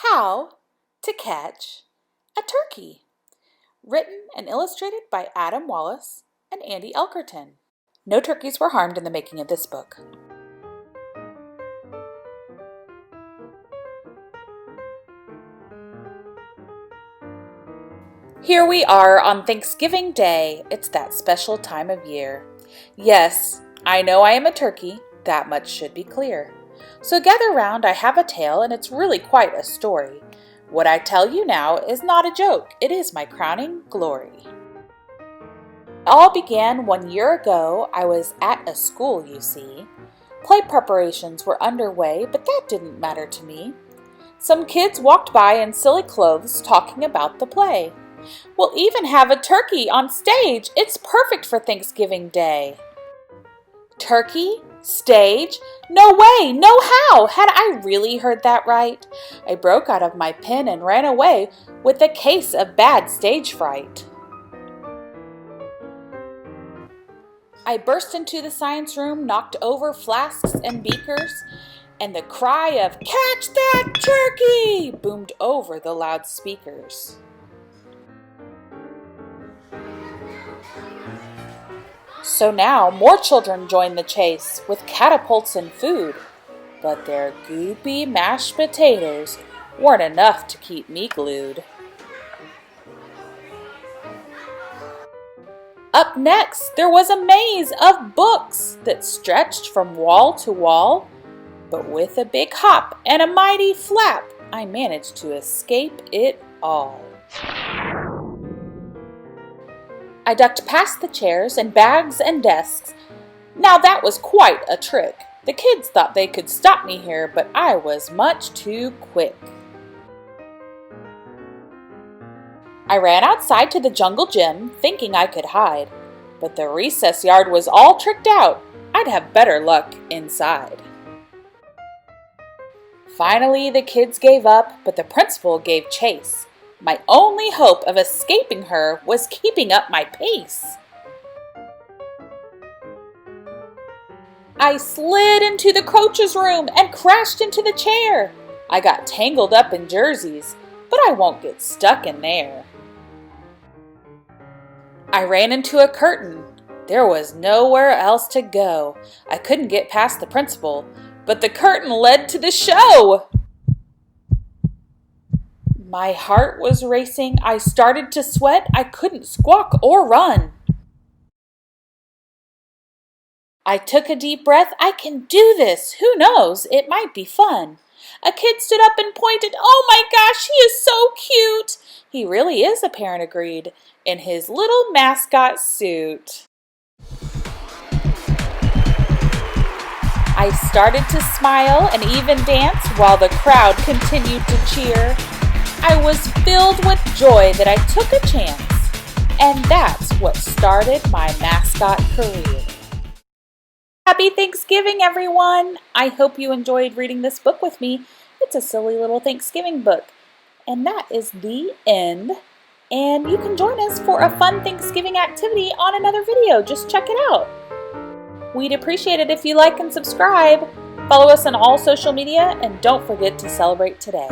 How to Catch a Turkey. Written and illustrated by Adam Wallace and Andy Elkerton. No turkeys were harmed in the making of this book. Here we are on Thanksgiving Day. It's that special time of year. Yes, I know I am a turkey. That much should be clear. So gather round, I have a tale, and it's really quite a story. What I tell you now is not a joke. It is my crowning glory. It all began 1 year ago. I was at a school, you see. Play preparations were underway, but that didn't matter to me. Some kids walked by in silly clothes talking about the play. We'll even have a turkey on stage. It's perfect for Thanksgiving Day. Turkey? Stage? No way! No how! Had I really heard that right? I broke out of my pen and ran away with a case of bad stage fright. I burst into the science room, knocked over flasks and beakers, and the cry of "Catch that turkey!" boomed over the loudspeakers. So now more children joined the chase with catapults and food, but their goopy mashed potatoes weren't enough to keep me glued. Up next, there was a maze of books that stretched from wall to wall, but with a big hop and a mighty flap, I managed to escape it all. I ducked past the chairs and bags and desks. Now that was quite a trick. The kids thought they could stop me here, but I was much too quick. I ran outside to the jungle gym, thinking I could hide, but the recess yard was all tricked out. I'd have better luck inside. Finally, the kids gave up, but the principal gave chase. My only hope of escaping her was keeping up my pace. I slid into the coach's room and crashed into the chair. I got tangled up in jerseys, but I won't get stuck in there. I ran into a curtain. There was nowhere else to go. I couldn't get past the principal, but the curtain led to the show. My heart was racing. I started to sweat. I couldn't squawk or run. I took a deep breath. I can do this. Who knows? It might be fun. A kid stood up and pointed. Oh my gosh, he is so cute. He really is, a parent agreed, in his little mascot suit. I started to smile and even dance while the crowd continued to cheer. I was filled with joy that I took a chance, and that's what started my mascot career. Happy Thanksgiving, everyone! I hope you enjoyed reading this book with me. It's a silly little Thanksgiving book. And that is the end. And you can join us for a fun Thanksgiving activity on another video. Just check it out. We'd appreciate it if you like and subscribe. Follow us on all social media, and don't forget to celebrate today.